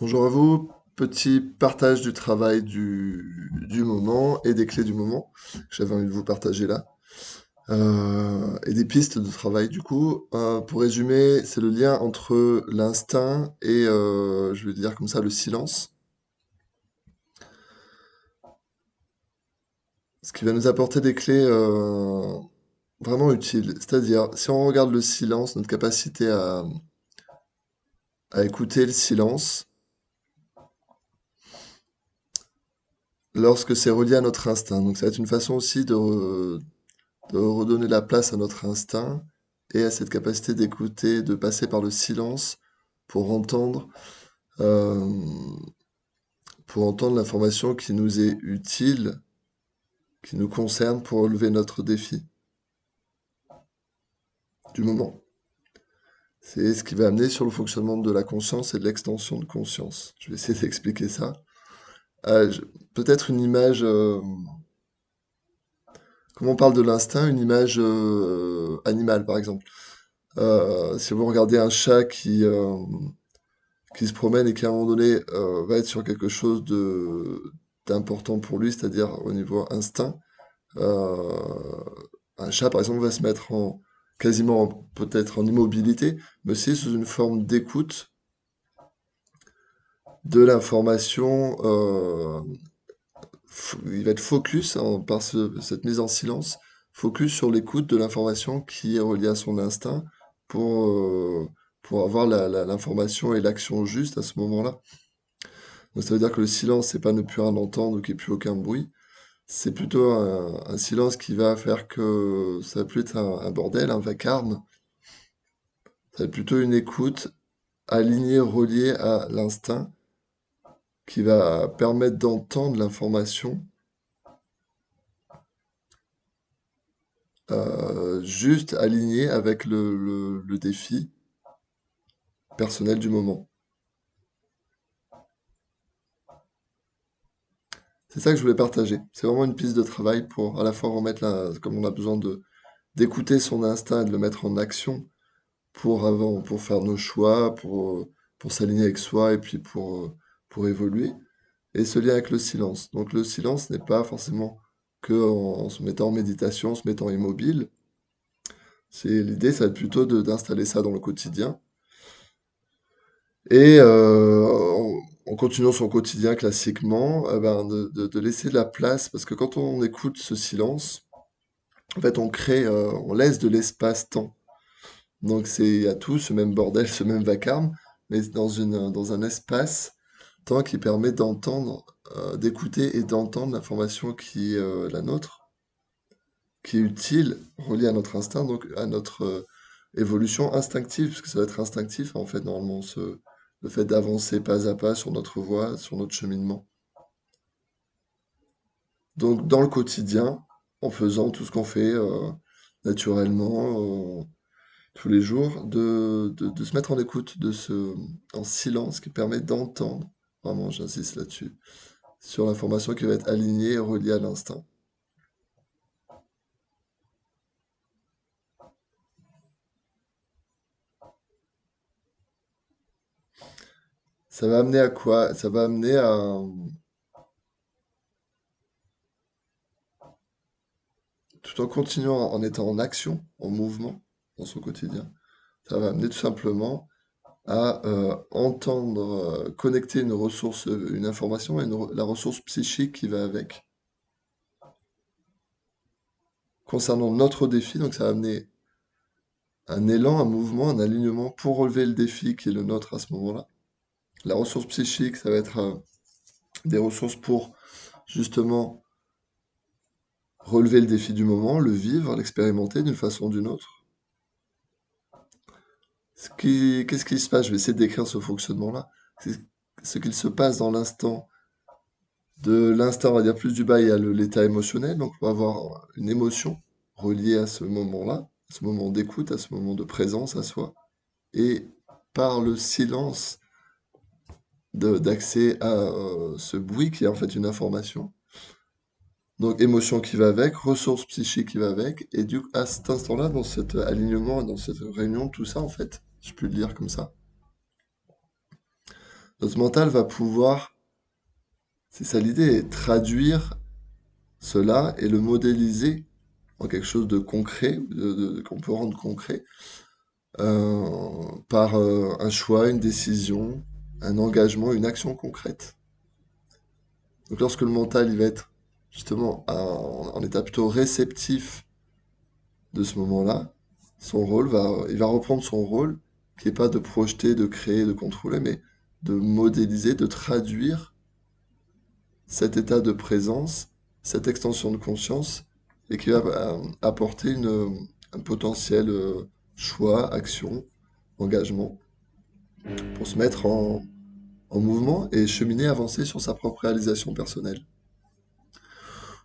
Bonjour à vous, petit partage du travail du moment et des clés du moment que j'avais envie de vous partager là. Et des pistes de travail du coup. Pour résumer, c'est le lien entre l'instinct et, je vais dire comme ça, le silence, ce qui va nous apporter des clés vraiment utiles. C'est-à-dire, si on regarde le silence, notre capacité à écouter le silence, lorsque c'est relié à notre instinct. Donc ça va être une façon aussi de redonner la place à notre instinct et à cette capacité d'écouter, de passer par le silence pour entendre, euh, pour entendre l'information qui nous est utile, qui nous concerne pour relever notre défi du moment. C'est ce qui va amener sur le fonctionnement de la conscience et de l'extension de conscience. Je vais essayer d'expliquer ça. Euh, je- Peut-être une image, comme on parle de l'instinct, une image animale par exemple. Si vous regardez un chat qui se promène et qui à un moment donné va être sur quelque chose de d'important pour lui, c'est-à-dire au niveau instinct. Euh, un chat, par exemple, va se mettre en quasiment peut-être en immobilité, mais aussi sous une forme d'écoute de l'information. Il va être focus par cette mise en silence, focus sur l'écoute de l'information qui est reliée à son instinct pour, euh, pour avoir l'information et l'action juste à ce moment-là. Donc ça veut dire que le silence, c'est pas ne plus rien entendre ou qu'il n'y ait plus aucun bruit. C'est plutôt un silence qui va faire que ça va plus être un bordel, un vacarme. Ça va être plutôt une écoute alignée, reliée à l'instinct, qui va permettre d'entendre l'information juste alignée avec le défi personnel du moment. C'est ça que je voulais partager. C'est vraiment une piste de travail pour à la fois remettre comme on a besoin d'écouter son instinct et de le mettre en action pour faire nos choix, pour s'aligner avec soi et puis pour évoluer. Et ce lien avec le silence. Donc le silence n'est pas forcément que en se mettant en méditation, en se mettant immobile. L'idée, ça va être plutôt d'installer ça dans le quotidien. Et en continuant son quotidien classiquement, ben, de laisser de la place, parce que quand on écoute ce silence, en fait, on laisse de l'espace-temps. Donc il y a tout ce même bordel, ce même vacarme, mais dans un espace-temps qui permet d'entendre, d'écouter et d'entendre l'information qui est la nôtre, qui est utile, reliée à notre instinct, donc à notre évolution instinctive, parce que ça va être instinctif en fait normalement, le fait d'avancer pas à pas sur notre voie, sur notre cheminement. Donc dans le quotidien, en faisant tout ce qu'on fait naturellement, tous les jours, de se mettre en écoute, en silence, qui permet d'entendre, vraiment j'insiste là-dessus, sur l'information qui va être alignée et reliée à l'instinct. Ça va amener à quoi? Ça va amener tout en continuant, en étant en action, en mouvement dans son quotidien, ça va amener tout simplement à entendre, connecter une ressource, une information et la ressource psychique qui va avec. Concernant notre défi, donc ça va amener un élan, un mouvement, un alignement pour relever le défi qui est le nôtre à ce moment-là. La ressource psychique, ça va être des ressources pour justement relever le défi du moment, le vivre, l'expérimenter d'une façon ou d'une autre. Qu'est-ce qui se passe? Je vais essayer de décrire ce fonctionnement-là. C'est ce qu'il se passe dans l'instant. De l'instant, on va dire plus du bas, il y a l'état émotionnel. Donc, on va avoir une émotion reliée à ce moment-là, à ce moment d'écoute, à ce moment de présence à soi. Et par le silence d'accès à ce bruit qui est en fait une information. Donc, émotion qui va avec, ressources psychiques qui va avec. Et du coup, à cet instant-là, dans cet alignement, dans cette réunion, tout ça, en fait, je peux le dire comme ça. Notre mental va pouvoir, c'est ça l'idée, traduire cela et le modéliser en quelque chose de concret, qu'on peut rendre concret, par un choix, une décision, un engagement, une action concrète. Donc lorsque le mental il va être justement en état plutôt réceptif de ce moment-là, il va reprendre son rôle, qui n'est pas de projeter, de créer, de contrôler, mais de modéliser, de traduire cet état de présence, cette extension de conscience, et qui va apporter un potentiel choix, action, engagement, pour se mettre en mouvement et cheminer, avancer sur sa propre réalisation personnelle.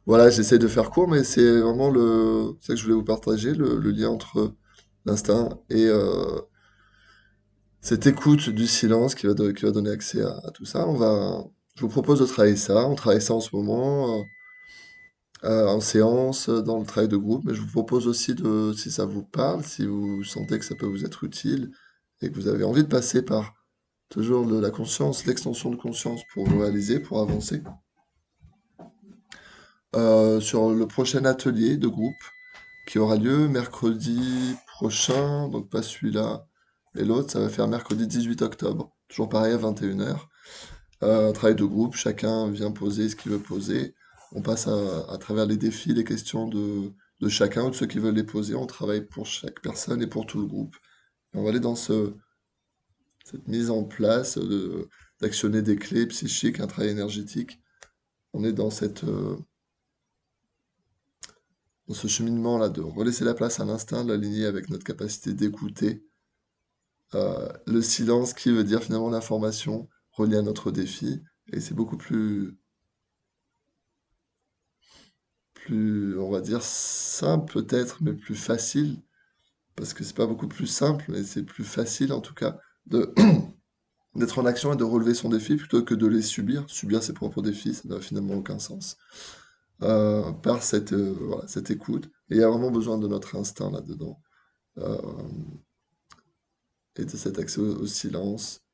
Voilà, j'essaie de faire court, mais c'est vraiment c'est ça que je voulais vous partager, le lien entre l'instinct et cette écoute du silence qui va donner accès à tout ça. Je vous propose de travailler ça. On travaille ça en ce moment, en séance, dans le travail de groupe, mais je vous propose aussi si ça vous parle, si vous sentez que ça peut vous être utile et que vous avez envie de passer par toujours la conscience, l'extension de conscience pour vous réaliser, pour avancer, sur le prochain atelier de groupe qui aura lieu mercredi prochain, donc pas celui-là, et l'autre, ça va faire mercredi 18 octobre, toujours pareil à 21h. Un travail de groupe, chacun vient poser ce qu'il veut poser. On passe à travers les défis, les questions de chacun ou de ceux qui veulent les poser. On travaille pour chaque personne et pour tout le groupe. Et on va aller dans cette mise en place d'actionner des clés psychiques, un travail énergétique. On est dans ce cheminement-là de relaisser la place à l'instinct, de l'aligner avec notre capacité d'écouter. Le silence qui veut dire finalement l'information reliée à notre défi. Et c'est beaucoup plus, on va dire, simple peut-être, mais plus facile, parce que c'est pas beaucoup plus simple, mais c'est plus facile en tout cas, de d'être en action et de relever son défi plutôt que de les subir. Subir ses propres défis, ça n'a finalement aucun sens. Par voilà, cette écoute. Et il y a vraiment besoin de notre instinct là-dedans. Euh, et de cet accès au silence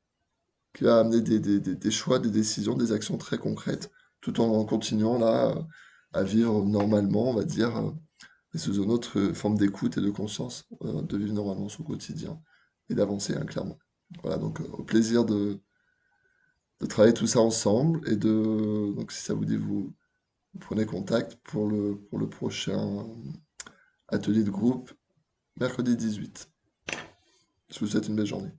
qui va amener des choix, des décisions, des actions très concrètes, tout en continuant là à vivre normalement, on va dire, et sous une autre forme d'écoute et de conscience, de vivre normalement son quotidien et d'avancer, hein, clairement. Voilà, donc au plaisir de travailler tout ça ensemble et donc si ça vous dit, vous prenez contact pour le prochain atelier de groupe, mercredi 18. Je vous souhaite une belle journée.